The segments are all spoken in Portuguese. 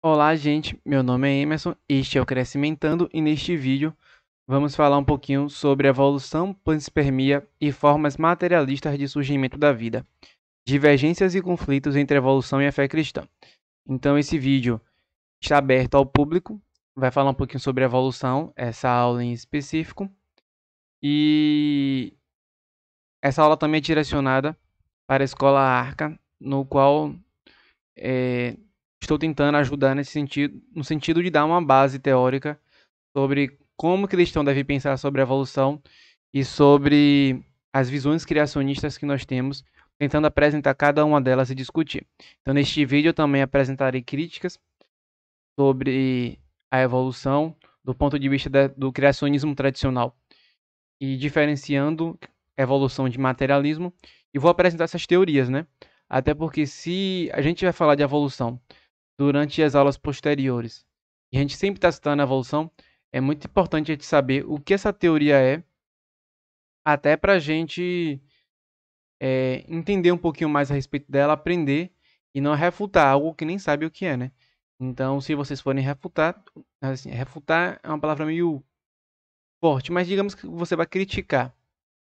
Olá, gente. Meu nome é Emerson, este é o Crescimentando e neste vídeo vamos falar um pouquinho sobre evolução, panspermia e formas materialistas de surgimento da vida, divergências e conflitos entre a evolução e a fé cristã. Então, esse vídeo está aberto ao público, vai falar um pouquinho sobre evolução, essa aula em específico, e essa aula também é direcionada para a Escola Arca, no qual eh, estou tentando ajudar nesse sentido, no sentido de dar uma base teórica sobre como o cristão deve pensar sobre a evolução e sobre as visões criacionistas que nós temos, tentando apresentar cada uma delas e discutir. Então, neste vídeo, eu também apresentarei críticas sobre a evolução do ponto de vista do criacionismo tradicional e diferenciando evolução de materialismo, e vou apresentar essas teorias, né? Até porque se a gente vai falar de evolução durante as aulas posteriores, e a gente sempre está citando a evolução, é muito importante a gente saber o que essa teoria é, até para a gente entender um pouquinho mais a respeito dela, aprender e não refutar algo que nem sabe o que é, né? Então, se vocês forem refutar, assim, refutar é uma palavra meio forte, mas digamos que você vai criticar,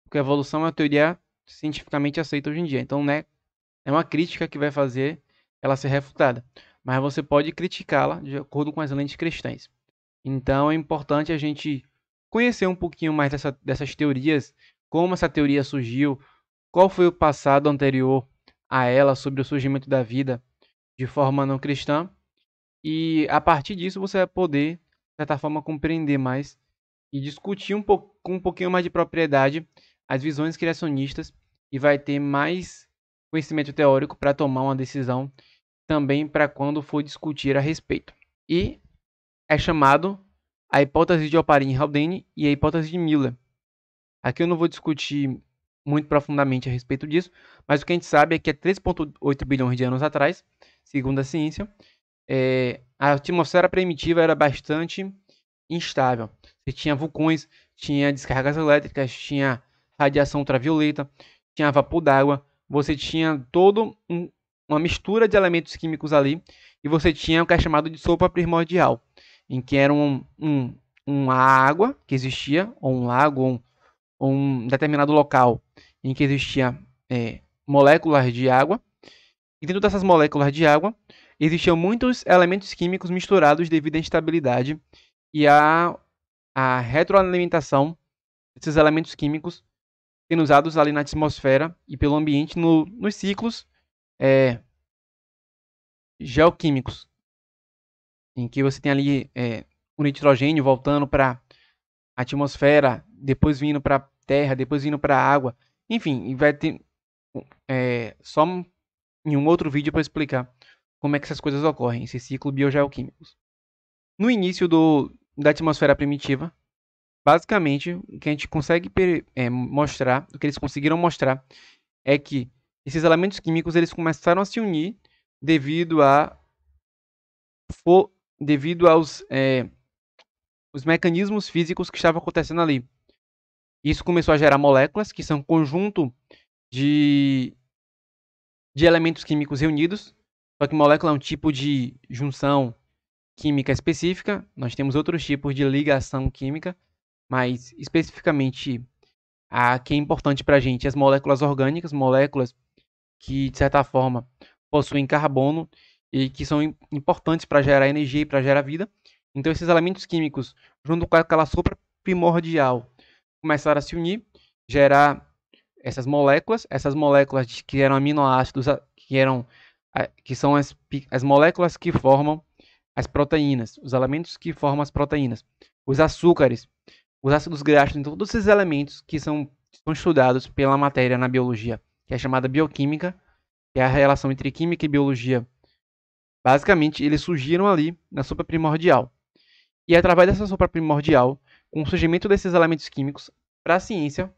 porque a evolução é uma teoria cientificamente aceita hoje em dia. Então, né, é uma crítica que vai fazer ela ser refutada, mas você pode criticá-la de acordo com as lentes cristãs. Então é importante a gente conhecer um pouquinho mais dessas teorias, como essa teoria surgiu, qual foi o passado anterior a ela sobre o surgimento da vida de forma não cristã, e a partir disso você vai poder, de certa forma, compreender mais e discutir com um pouquinho mais de propriedade as visões criacionistas e vai ter mais conhecimento teórico para tomar uma decisão também para quando for discutir a respeito. E é chamado a hipótese de Oparin-Haldane e a hipótese de Miller. Aqui eu não vou discutir muito profundamente a respeito disso, mas o que a gente sabe é que há 3,8 bilhões de anos atrás, segundo a ciência, a atmosfera primitiva era bastante instável. Você tinha vulcões, tinha descargas elétricas, tinha radiação ultravioleta, tinha vapor d'água, você tinha uma mistura de elementos químicos ali, e você tinha o que é chamado de sopa primordial, em que era uma água que existia, ou um lago, ou um determinado local em que existia moléculas de água, e dentro dessas moléculas de água existiam muitos elementos químicos misturados devido à instabilidade e à retroalimentação desses elementos químicos sendo usados ali na atmosfera e pelo ambiente nos ciclos geoquímicos, em que você tem ali o nitrogênio voltando para a atmosfera, depois vindo para a terra, depois vindo para a água, enfim, e vai ter só em um outro vídeo para explicar como é que essas coisas ocorrem, esse ciclo biogeoquímicos. No início da atmosfera primitiva, basicamente, o que a gente consegue mostrar, o que eles conseguiram mostrar, é que esses elementos químicos eles começaram a se unir devido devido aos os mecanismos físicos que estavam acontecendo ali. Isso começou a gerar moléculas, que são um conjunto de, de elementos químicos reunidos, só que molécula é um tipo de junção química específica. Nós temos outros tipos de ligação química, mas especificamente a que é importante para a gente, as moléculas orgânicas, moléculas que, de certa forma, possuem carbono e que são importantes para gerar energia e para gerar vida. Então, esses elementos químicos, junto com aquela sopa primordial, começaram a se unir, gerar essas moléculas que eram aminoácidos, que são as moléculas que formam as proteínas, os elementos que formam as proteínas, os açúcares, os ácidos graxos, então todos esses elementos que são estudados pela matéria na biologia, que é chamada bioquímica, que é a relação entre química e biologia. Basicamente, eles surgiram ali na sopa primordial. E através dessa sopa primordial, com o surgimento desses elementos químicos, para a ciência,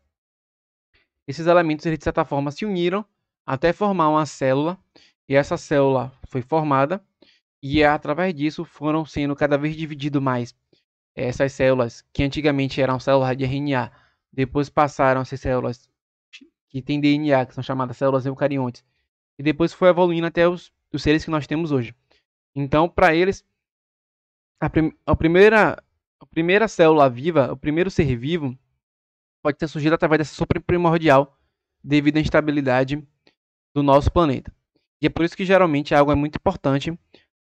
esses elementos, eles, de certa forma, se uniram até formar uma célula, e essa célula foi formada, e através disso foram sendo cada vez dividido mais essas células que antigamente eram células de RNA, depois passaram a ser células que têm DNA, que são chamadas células eucariontes, e depois foi evoluindo até os seres que nós temos hoje. Então, para eles, a primeira célula viva, o primeiro ser vivo, pode ter surgido através dessa sopa primordial devido à instabilidade do nosso planeta. E é por isso que geralmente a água é muito importante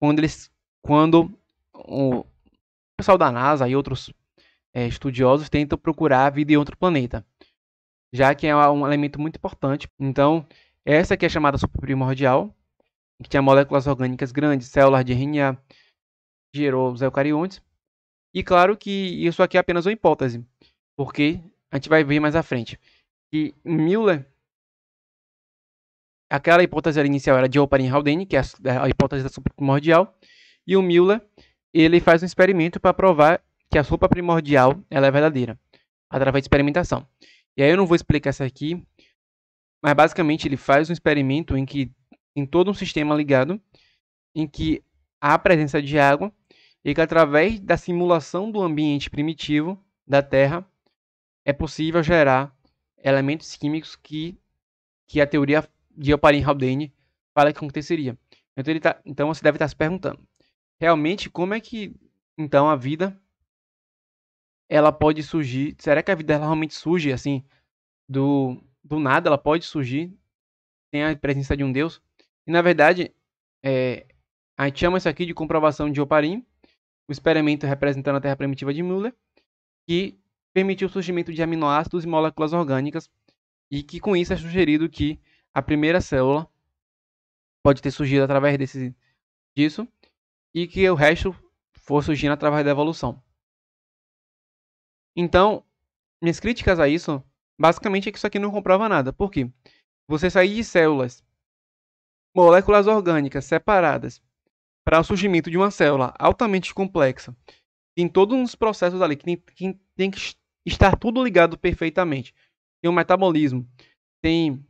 quando o pessoal da NASA e outros estudiosos tentam procurar a vida em outro planeta, já que é um elemento muito importante. Então, essa aqui é chamada sopa primordial, que tinha moléculas orgânicas grandes, células de RNA, gerou os eucariontes. E claro que isso aqui é apenas uma hipótese, porque a gente vai ver mais à frente que Müller, aquela hipótese inicial era de Oparin-Haldane, que é a hipótese da sopa primordial, e o Müller ele faz um experimento para provar que a sopa primordial ela é verdadeira, através de experimentação. E aí eu não vou explicar isso aqui, mas basicamente ele faz um experimento em que tem todo um sistema ligado, em que há a presença de água, e que através da simulação do ambiente primitivo da Terra, é possível gerar elementos químicos que a teoria de Oparin-Haldane fala que aconteceria. Então você deve estar se perguntando, realmente como é que então a vida ela pode surgir? Será que a vida ela realmente surge assim do nada? Ela pode surgir sem a presença de um Deus? E na verdade, a gente chama isso aqui de comprovação de Oparin, o experimento representando a Terra primitiva de Müller, que permitiu o surgimento de aminoácidos e moléculas orgânicas, e que com isso é sugerido que a primeira célula pode ter surgido através disso, e que o resto for surgindo através da evolução. Então, minhas críticas a isso, basicamente é que isso aqui não comprova nada. Por quê? Você sair de células, moléculas orgânicas separadas, para o surgimento de uma célula altamente complexa, tem todos uns processos ali que tem que estar tudo ligado perfeitamente. Tem o metabolismo, tem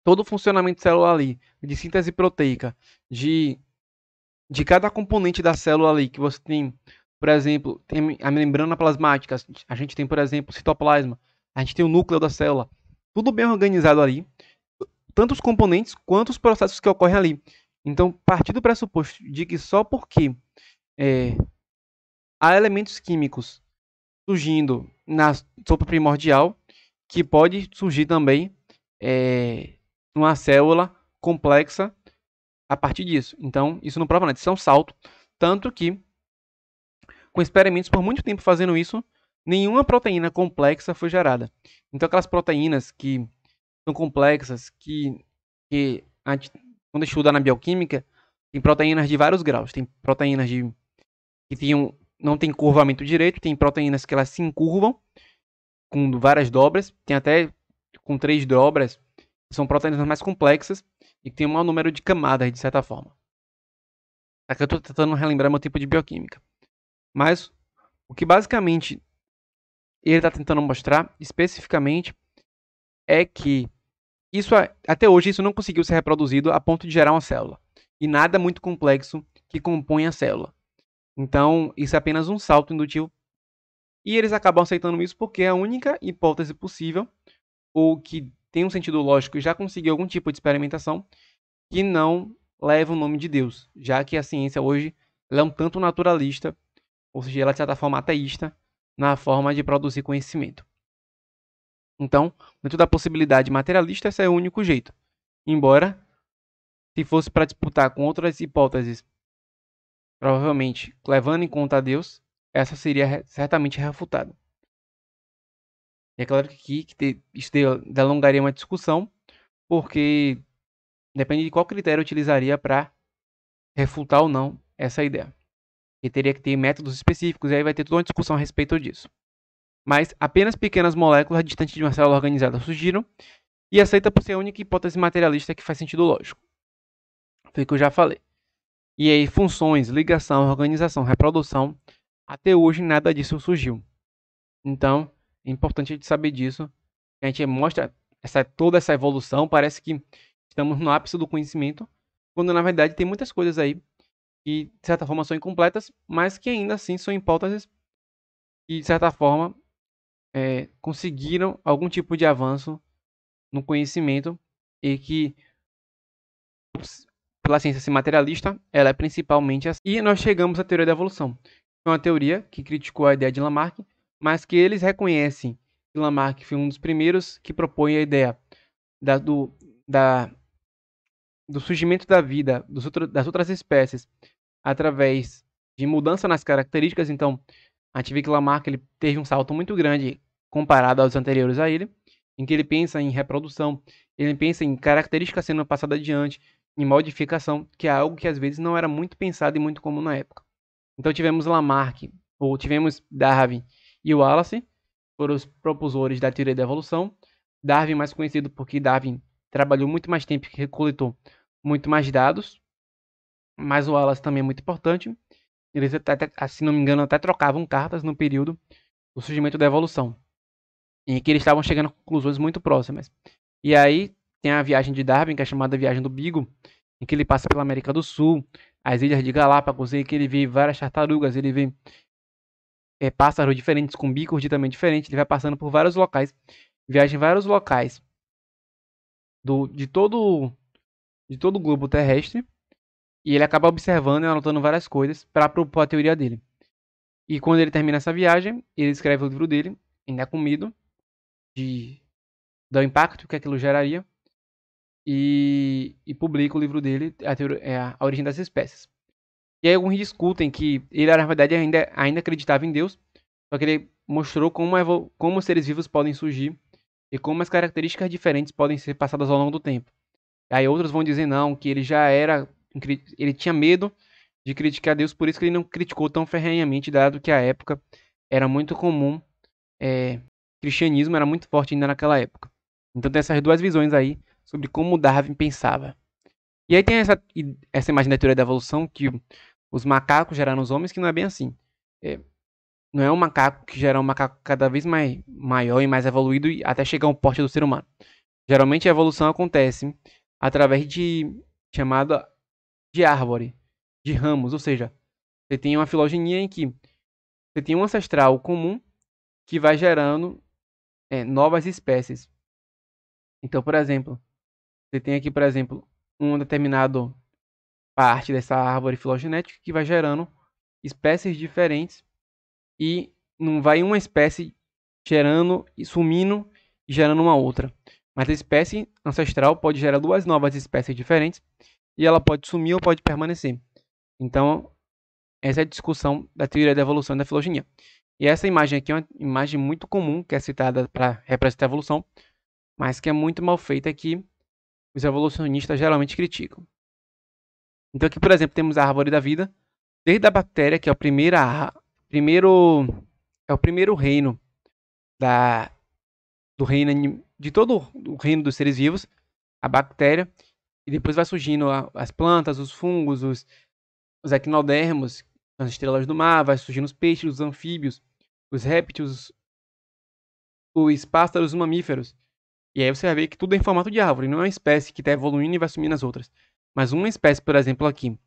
todo o funcionamento celular ali, de síntese proteica, de cada componente da célula ali, que você tem, por exemplo, tem a membrana plasmática, a gente tem, por exemplo, o citoplasma, a gente tem o núcleo da célula, tudo bem organizado ali, tanto os componentes quanto os processos que ocorrem ali. Então, partir do pressuposto de que só porque há elementos químicos surgindo na sopa primordial, que pode surgir também uma célula complexa a partir disso. Então, isso não prova nada, isso é um salto. Tanto que, com experimentos por muito tempo fazendo isso, nenhuma proteína complexa foi gerada. Então, aquelas proteínas que são complexas, que a gente, quando estuda na bioquímica, tem proteínas de vários graus. Tem proteínas que não tem curvamento direito, tem proteínas que elas se encurvam com várias dobras, tem até com 3 dobras, são proteínas mais complexas e que tem um maior número de camadas, de certa forma. Aqui eu estou tentando relembrar meu tipo de bioquímica. Mas o que basicamente ele está tentando mostrar especificamente é que até hoje isso não conseguiu ser reproduzido a ponto de gerar uma célula. E nada muito complexo que compõe a célula. Então, isso é apenas um salto indutivo. E eles acabam aceitando isso porque é a única hipótese possível, ou que tem um sentido lógico e já conseguiu algum tipo de experimentação, que não leva o nome de Deus, já que a ciência hoje é um tanto naturalista, ou seja, ela de certa forma ateísta, na forma de produzir conhecimento. Então, dentro da possibilidade materialista, esse é o único jeito. Embora, se fosse para disputar com outras hipóteses, provavelmente levando em conta a Deus, essa seria certamente refutada. E é claro que isso delongaria uma discussão, porque depende de qual critério utilizaria para refutar ou não essa ideia. E teria que ter métodos específicos, e aí vai ter toda uma discussão a respeito disso. Mas apenas pequenas moléculas distantes de uma célula organizada surgiram, e aceita por ser a única hipótese materialista que faz sentido lógico. Foi o que eu já falei. E aí, funções, ligação, organização, reprodução, até hoje nada disso surgiu. Então, é importante a gente saber disso. A gente mostra toda essa evolução, parece que estamos no ápice do conhecimento, quando na verdade tem muitas coisas aí que de certa forma são incompletas, mas que ainda assim são hipóteses e de certa forma conseguiram algum tipo de avanço no conhecimento e que, pela ciência ser materialista, ela é principalmente assim. E nós chegamos à teoria da evolução. Foi uma teoria que criticou a ideia de Lamarck, mas que eles reconhecem que Lamarck foi um dos primeiros que propõe a ideia do surgimento da vida das outras espécies através de mudança nas características. Então, a gente vê que Lamarck ele teve um salto muito grande comparado aos anteriores a ele, em que ele pensa em reprodução, ele pensa em características sendo passadas adiante, em modificação, que é algo que às vezes não era muito pensado e muito comum na época. Então tivemos Lamarck, ou tivemos Darwin e Wallace, foram os propulsores da teoria da evolução. Darwin mais conhecido porque Darwin trabalhou muito mais tempo e coletou muito mais dados, mas o Wallace também é muito importante. Eles, até, se não me engano, até trocavam cartas no período do surgimento da evolução, em que eles estavam chegando a conclusões muito próximas. E aí tem a viagem de Darwin, que é chamada Viagem do Beagle, em que ele passa pela América do Sul, as ilhas de Galápagos, em que ele vê várias tartarugas, ele vê pássaros diferentes, com bicos também diferentes, ele vai passando por vários locais, viaja em vários locais de todo o globo terrestre, e ele acaba observando e anotando várias coisas para propor a teoria dele. E quando ele termina essa viagem, ele escreve o livro dele, ainda com medo do impacto que aquilo geraria, e publica o livro dele, a Origem das Espécies. E aí alguns discutem que ele, na verdade, ainda acreditava em Deus, só que ele mostrou como os seres vivos podem surgir e como as características diferentes podem ser passadas ao longo do tempo. Aí outros vão dizer não, que ele ele tinha medo de criticar Deus, por isso que ele não criticou tão ferrenhamente, dado que a época era muito comum, cristianismo era muito forte ainda naquela época. Então tem essas duas visões aí sobre como Darwin pensava. E aí tem essa imagem da teoria da evolução, que os macacos geraram os homens, que não é bem assim. Não é um macaco que gera um macaco cada vez maior e mais evoluído até chegar ao porte do ser humano. Geralmente a evolução acontece através chamada de árvore, de ramos, ou seja, você tem uma filogenia em que você tem um ancestral comum que vai gerando novas espécies. Então, por exemplo, você tem aqui, por exemplo, um determinado parte dessa árvore filogenética que vai gerando espécies diferentes e não vai uma espécie gerando e sumindo e gerando uma outra. Mas a espécie ancestral pode gerar duas novas espécies diferentes e ela pode sumir ou pode permanecer. Então, essa é a discussão da teoria da evolução e da filogenia. E essa imagem aqui é uma imagem muito comum, que é citada para representar a evolução, mas que é muito mal feita, que os evolucionistas geralmente criticam. Então aqui, por exemplo, temos a árvore da vida, desde a bactéria, que é o primeiro reino do reino de todo o reino dos seres vivos, a bactéria, e depois vai surgindo as plantas, os fungos, os equinodermos, as estrelas do mar, vai surgindo os peixes, os anfíbios, os répteis, os pássaros, os mamíferos. E aí você vai ver que tudo é em formato de árvore, não é uma espécie que está evoluindo e vai sumindo as outras. Mas uma espécie, por exemplo, aqui,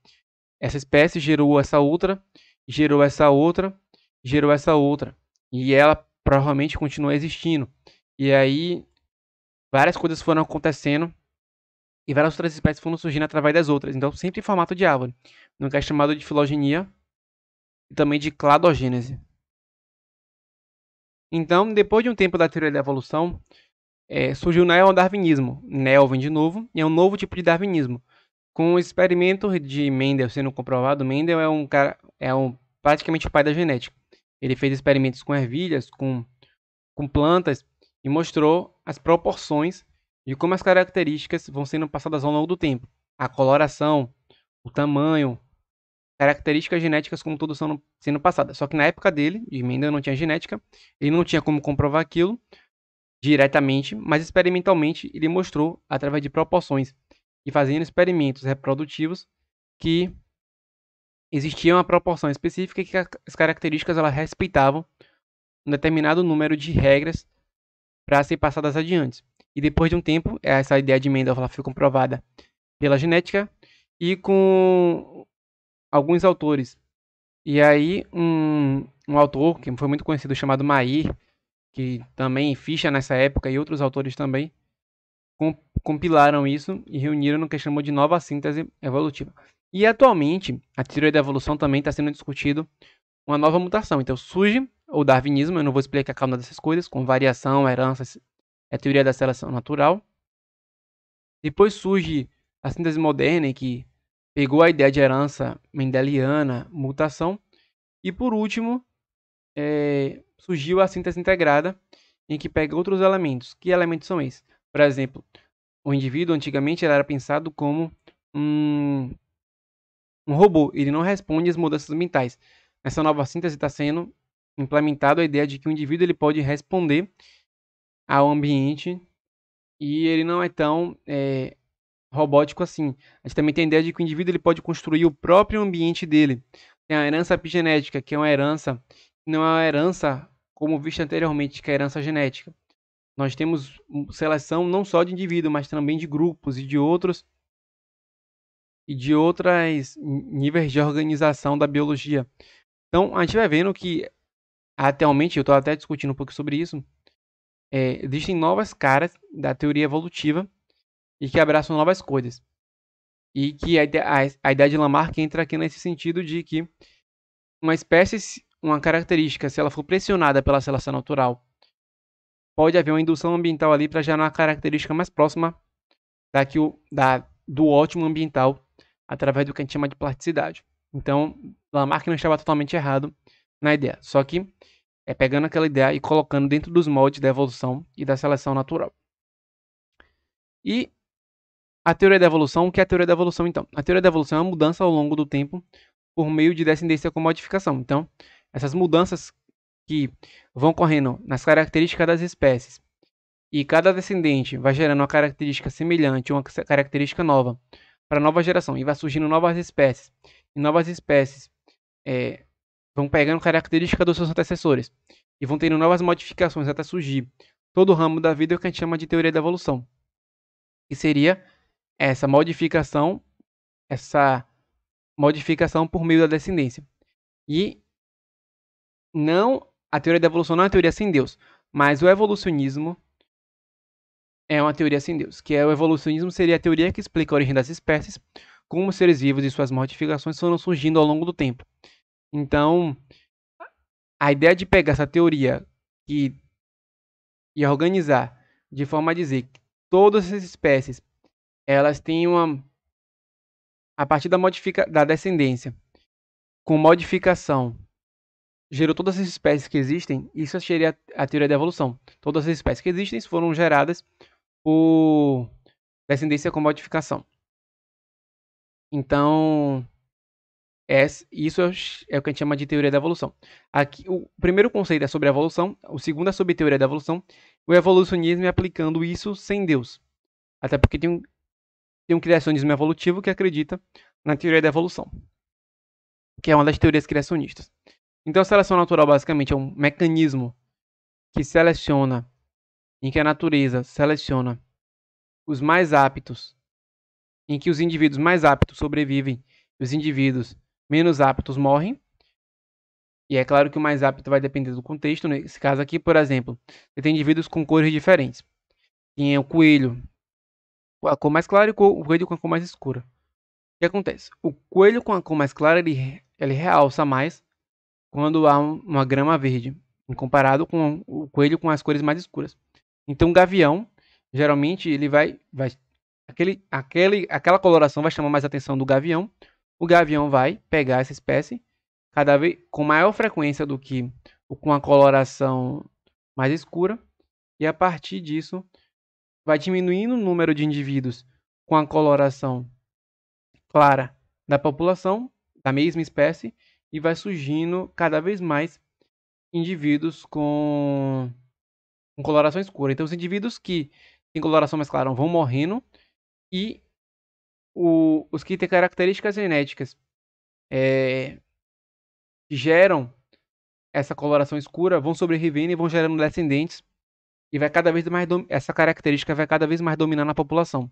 essa espécie gerou essa outra, gerou essa outra, gerou essa outra. E ela provavelmente continua existindo. E aí várias coisas foram acontecendo e várias outras espécies foram surgindo através das outras. Então sempre em formato de árvore. No que é chamado de filogenia e também de cladogênese. Então, depois de um tempo da teoria da evolução, surgiu o neodarwinismo. Neo vem de novo, e é um novo tipo de darwinismo. Com o experimento de Mendel sendo comprovado, Mendel é um cara, praticamente o pai da genética. Ele fez experimentos com ervilhas, com plantas, e mostrou as proporções de como as características vão sendo passadas ao longo do tempo. A coloração, o tamanho, características genéticas como tudo sendo passadas. Só que na época dele, de Mendel, não tinha genética, ele não tinha como comprovar aquilo diretamente, mas experimentalmente ele mostrou através de proporções e fazendo experimentos reprodutivos que existia uma proporção específica e que as características elas respeitavam um determinado número de regras para ser passadas adiante. E depois de um tempo, essa ideia de Mendel ela foi comprovada pela genética e com alguns autores. E aí um autor que foi muito conhecido chamado Mayr, que também Fischer nessa época e outros autores também, compilaram isso e reuniram no que chamou de nova síntese evolutiva. E atualmente, a teoria da evolução também está sendo discutido uma nova mutação. Então surge o darwinismo, eu não vou explicar cada uma dessas coisas, com variação, herança, a teoria da seleção natural. Depois surge a síntese moderna, que pegou a ideia de herança mendeliana, mutação. E por último, surgiu a síntese integrada, em que pega outros elementos. Que elementos são esses? Por exemplo, o indivíduo antigamente ele era pensado como um robô, ele não responde às mudanças mentais. Nessa nova síntese está sendo implementado a ideia de que o indivíduo ele pode responder ao ambiente e ele não é tão robótico assim. A gente também tem a ideia de que o indivíduo ele pode construir o próprio ambiente dele. Tem a herança epigenética, que é uma herança, não é uma herança como vista anteriormente, que é a herança genética. Nós temos seleção não só de indivíduo, mas também de grupos e de outros níveis de organização da biologia. Então, a gente vai vendo que, atualmente, eu estou até discutindo um pouco sobre isso, existem novas caras da teoria evolutiva e que abraçam novas coisas. E que a ideia de Lamarck entra aqui nesse sentido de que uma espécie, uma característica, se ela for pressionada pela seleção natural, pode haver uma indução ambiental ali para gerar uma característica mais próxima do ótimo ambiental, através do que a gente chama de plasticidade. Então, Lamarck não estava totalmente errado na ideia, só que pegando aquela ideia e colocando dentro dos moldes da evolução e da seleção natural. E a teoria da evolução, o que é a teoria da evolução então? A teoria da evolução é uma mudança ao longo do tempo por meio de descendência com modificação. Então, essas mudanças que vão ocorrendo nas características das espécies e cada descendente vai gerando uma característica semelhante, uma característica nova para a nova geração e vai surgindo novas espécies. E novas espécies vão pegando características dos seus antecessores e vão tendo novas modificações até surgir todo o ramo da vida, é o que a gente chama de teoria da evolução, que seria essa modificação por meio da descendência. E não, a teoria da evolução não é uma teoria sem Deus, mas o evolucionismo é uma teoria sem Deus, que o evolucionismo seria a teoria que explica a origem das espécies, como os seres vivos e suas modificações foram surgindo ao longo do tempo. Então, a ideia de pegar essa teoria e organizar de forma a dizer que todas as espécies elas têm a partir da descendência com modificação gerou todas as espécies que existem, isso seria a teoria da evolução. Todas as espécies que existem foram geradas por descendência com modificação. Então, isso é o que a gente chama de teoria da evolução. Aqui, o primeiro conceito é sobre a evolução, o segundo é sobre teoria da evolução. O evolucionismo é aplicando isso sem Deus. Até porque tem um criacionismo evolutivo que acredita na teoria da evolução, que é uma das teorias criacionistas. Então, a seleção natural basicamente é um mecanismo que seleciona, em que a natureza seleciona os mais aptos, em que os indivíduos mais aptos sobrevivem e os indivíduos menos aptos morrem. E é claro que o mais apto vai depender do contexto. Nesse caso aqui, por exemplo, você tem indivíduos com cores diferentes. Tem o coelho com a cor mais clara e o coelho com a cor mais escura. O que acontece? O coelho com a cor mais clara, ele realça mais quando há uma grama verde, comparado com o coelho com as cores mais escuras. Então, o gavião, geralmente, ele aquela coloração vai chamar mais a atenção do gavião. O gavião vai pegar essa espécie cada vez com maior frequência do que com a coloração mais escura, e a partir disso vai diminuindo o número de indivíduos com a coloração clara da população da mesma espécie e vai surgindo cada vez mais indivíduos com coloração escura. Então, os indivíduos que têm coloração mais clara vão morrendo e os que têm características genéticas que geram essa coloração escura vão sobrevivendo e vão gerando descendentes e vai cada vez mais essa característica vai cada vez mais dominando a população.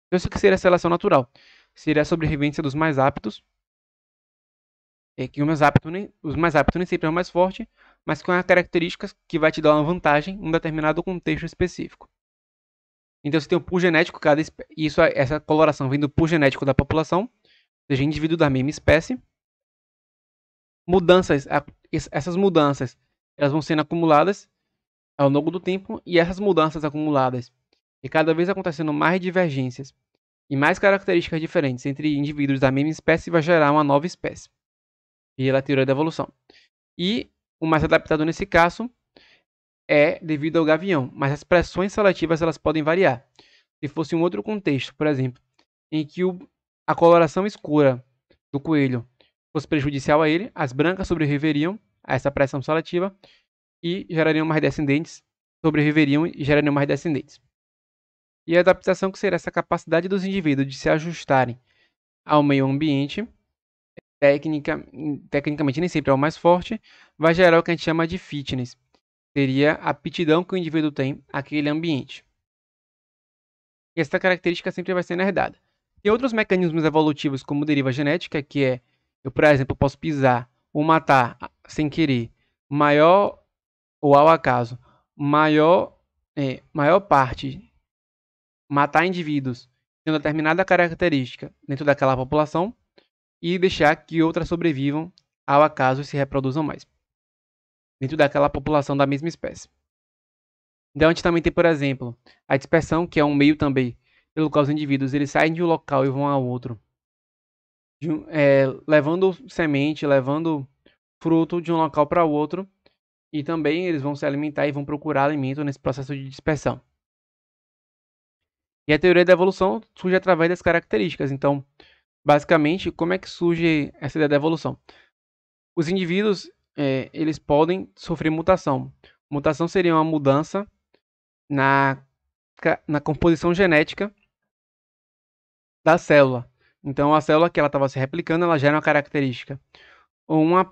Então, isso que seria a seleção natural. Seria a sobrevivência dos mais aptos. Que os mais aptos nem sempre é o mais forte, mas com as características que vai te dar uma vantagem em um determinado contexto específico. Então você tem o pool genético, essa coloração vem do pool genético da população, ou seja, indivíduo da mesma espécie. Essas mudanças, elas vão sendo acumuladas ao longo do tempo, e essas mudanças acumuladas, e cada vez acontecendo mais divergências e mais características diferentes entre indivíduos da mesma espécie, vai gerar uma nova espécie. E ela é a teoria da evolução. E o mais adaptado nesse caso é devido ao gavião, mas as pressões seletivas elas podem variar. Se fosse um outro contexto, por exemplo, em que a coloração escura do coelho fosse prejudicial a ele, as brancas sobreviveriam a essa pressão seletiva e gerariam mais descendentes, sobreviveriam e gerariam mais descendentes. E a adaptação, que seria essa capacidade dos indivíduos de se ajustarem ao meio ambiente, tecnicamente nem sempre é o mais forte, vai gerar o que a gente chama de fitness. Seria a aptidão que o indivíduo tem àquele ambiente. E essa característica sempre vai ser herdada. Tem outros mecanismos evolutivos, como deriva genética, que é, eu, por exemplo, posso pisar ou matar sem querer, maior ou ao acaso, maior parte, matar indivíduos de uma determinada característica dentro daquela população e deixar que outras sobrevivam ao acaso e se reproduzam mais dentro daquela população da mesma espécie. Então a gente também tem, por exemplo, a dispersão, que é um meio também pelo qual os indivíduos eles saem de um local e vão a outro, levando semente, levando fruto de um local para outro, e também eles vão se alimentar e vão procurar alimento nesse processo de dispersão. E a teoria da evolução surge através das características. Então, basicamente, como é que surge essa ideia da evolução? Os indivíduos eles podem sofrer mutação. Mutação seria uma mudança na composição genética da célula. Então, a célula que ela estava se replicando, ela gera uma característica ou uma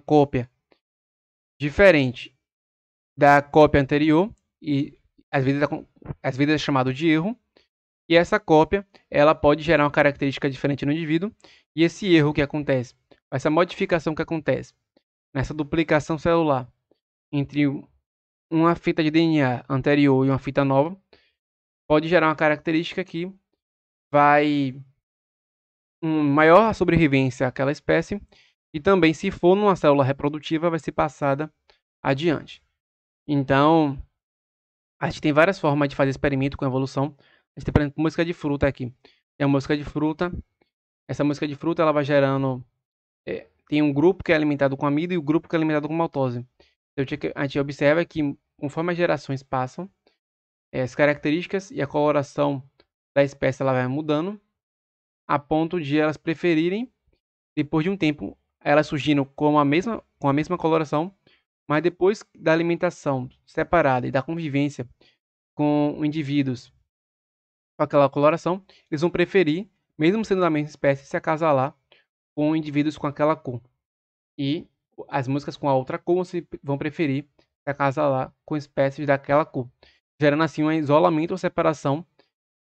cópia diferente da cópia anterior, e às vezes é chamado de erro. E essa cópia, ela pode gerar uma característica diferente no indivíduo, e esse erro que acontece, essa modificação que acontece nessa duplicação celular entre uma fita de DNA anterior e uma fita nova, pode gerar uma característica que vai maior sobrevivência àquela espécie, e também, se for numa célula reprodutiva, vai ser passada adiante. Então, a gente tem várias formas de fazer experimento com evolução. A gente tem, por exemplo, mosca de fruta aqui. Tem a mosca de fruta. Essa mosca de fruta ela vai gerando. Tem um grupo que é alimentado com amido e o grupo que é alimentado com maltose. Então, a gente observa que, conforme as gerações passam, as características e a coloração da espécie ela vai mudando, a ponto de elas preferirem, depois de um tempo, elas surgindo com a mesma coloração, mas depois da alimentação separada e da convivência com indivíduos com aquela coloração, eles vão preferir, mesmo sendo da mesma espécie, se acasalar com indivíduos com aquela cor. E as moscas com a outra cor vão preferir se acasalar com espécies daquela cor, gerando assim um isolamento ou separação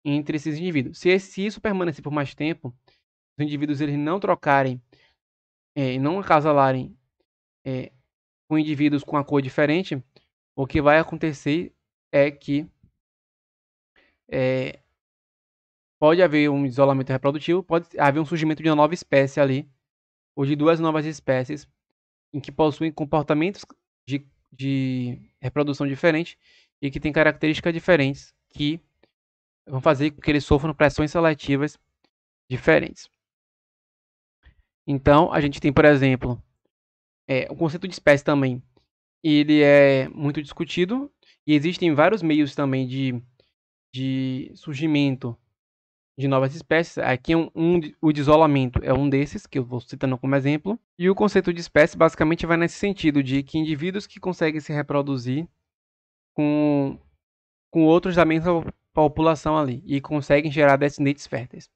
entre esses indivíduos. Se isso permanecer por mais tempo, os indivíduos eles não trocarem e não acasalarem com indivíduos com a cor diferente, o que vai acontecer é que pode haver um isolamento reprodutivo, pode haver um surgimento de uma nova espécie ali, ou de duas novas espécies, em que possuem comportamentos de reprodução diferentes e que têm características diferentes, que vão fazer com que eles sofram pressões seletivas diferentes. Então, a gente tem, por exemplo, o conceito de espécie também, ele é muito discutido, e existem vários meios também de surgimento de novas espécies. Aqui o de isolamento é um desses, que eu vou citando como exemplo. E o conceito de espécie basicamente vai nesse sentido, de que indivíduos que conseguem se reproduzir com outros da mesma população ali, e conseguem gerar descendentes férteis.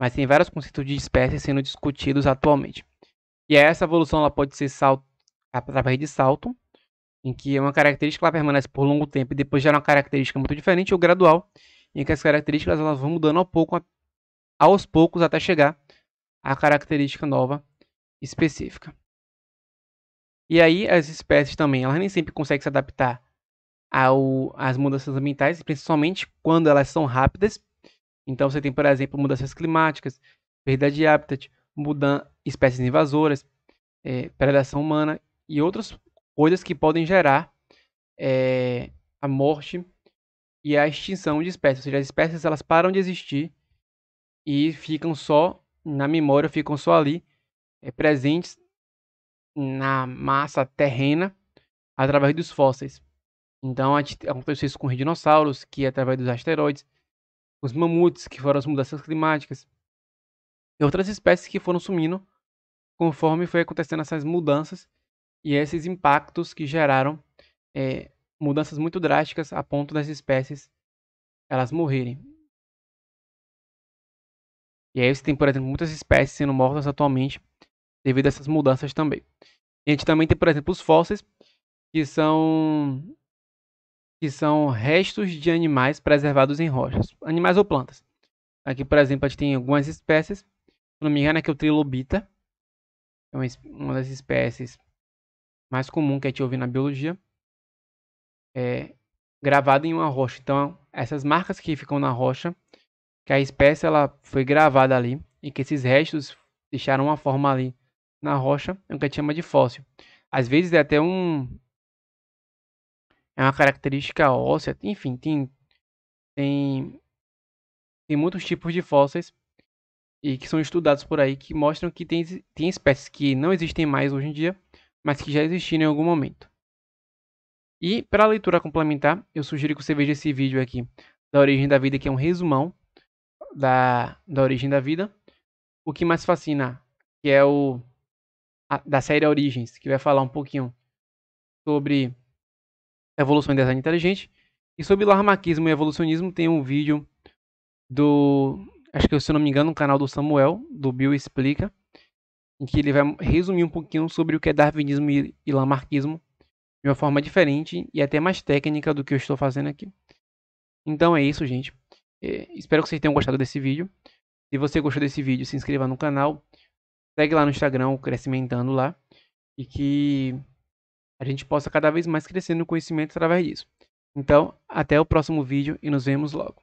Mas tem vários conceitos de espécies sendo discutidos atualmente. E essa evolução ela pode ser através de salto, em que uma característica ela permanece por longo tempo e depois gera uma característica muito diferente, ou gradual, em que as características elas vão mudando aos poucos até chegar à característica nova específica. E aí as espécies também, elas nem sempre conseguem se adaptar as mudanças ambientais, principalmente quando elas são rápidas. Então você tem, por exemplo, mudanças climáticas, perda de habitat, espécies invasoras, predação humana e outras coisas que podem gerar a morte e a extinção de espécies. Ou seja, as espécies elas param de existir e ficam só na memória, ficam só ali presentes na massa terrena através dos fósseis. Então aconteceu isso com os dinossauros, que através dos asteroides, os mamutes, que foram as mudanças climáticas, e outras espécies que foram sumindo conforme foi acontecendo essas mudanças e esses impactos que geraram mudanças muito drásticas a ponto das espécies elas morrerem. E aí você tem, por exemplo, muitas espécies sendo mortas atualmente devido a essas mudanças também. E a gente também tem, por exemplo, os fósseis, que são restos de animais preservados em rochas, animais ou plantas. Aqui, por exemplo, a gente tem algumas espécies, se não me engano, aqui é o trilobita, é uma das espécies mais comum que a gente ouve na biologia, gravado em uma rocha. Então, essas marcas que ficam na rocha, que a espécie ela foi gravada ali e que esses restos deixaram uma forma ali na rocha, é o que a gente chama de fóssil. Às vezes é até uma característica óssea, enfim, tem muitos tipos de fósseis e que são estudados por aí que mostram que tem espécies que não existem mais hoje em dia, mas que já existiram em algum momento. E para a leitura complementar, eu sugiro que você veja esse vídeo aqui da origem da vida, que é um resumão da origem da vida. O que mais fascina, que é da série Origens, que vai falar um pouquinho sobre evolução e design inteligente. E sobre Lamarckismo e evolucionismo tem um vídeo acho que se eu não me engano, no canal do Samuel, do Bill Explica, em que ele vai resumir um pouquinho sobre o que é darwinismo e lamarckismo de uma forma diferente e até mais técnica do que eu estou fazendo aqui. Então é isso, gente. Espero que vocês tenham gostado desse vídeo. Se você gostou desse vídeo, se inscreva no canal, segue lá no Instagram, o Crescimentando lá, e que a gente possa cada vez mais crescer no conhecimento através disso. Então, até o próximo vídeo e nos vemos logo.